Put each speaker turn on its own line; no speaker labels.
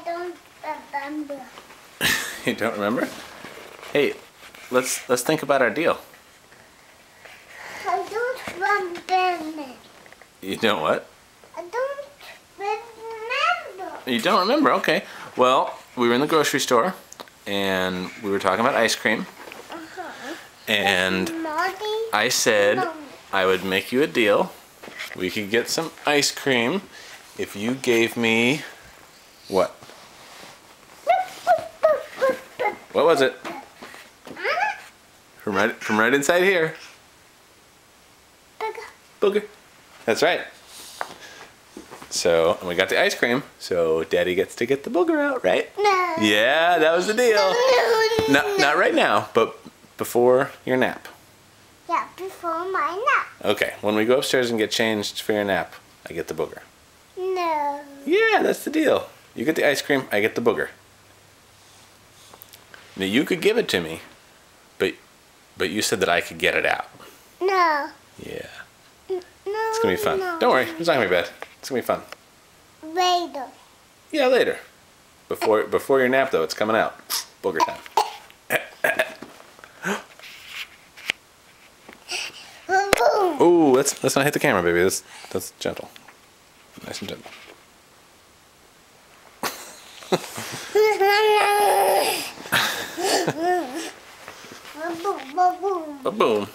don't remember.
You don't remember? Hey, let's think about our deal.
I don't remember.
You don't what?
I don't remember.
You don't remember? Okay. Well, we were in the grocery store and we were talking about ice cream. And I said I would make you a deal. We could get some ice cream if you gave me what? What was it? From right inside here. Booger. That's right. So, and we got the ice cream, so Daddy gets to get the booger out, right?
No.
Yeah, that was the deal.
No.
Not right now, but before your nap.
Yeah, before my nap.
Okay, when we go upstairs and get changed for your nap, I get the booger.
No.
Yeah, that's the deal. You get the ice cream, I get the booger. Now you could give it to me, but you said that I could get it out.
No.
Yeah.
No.
It's gonna be fun.
No.
Don't worry, it's not gonna be bad. It's gonna be fun.
Later.
Yeah, later. Before your nap though, it's coming out. Booger time. Ooh, let's not hit the camera, baby. That's gentle. Nice and gentle.
Boom.
Boom.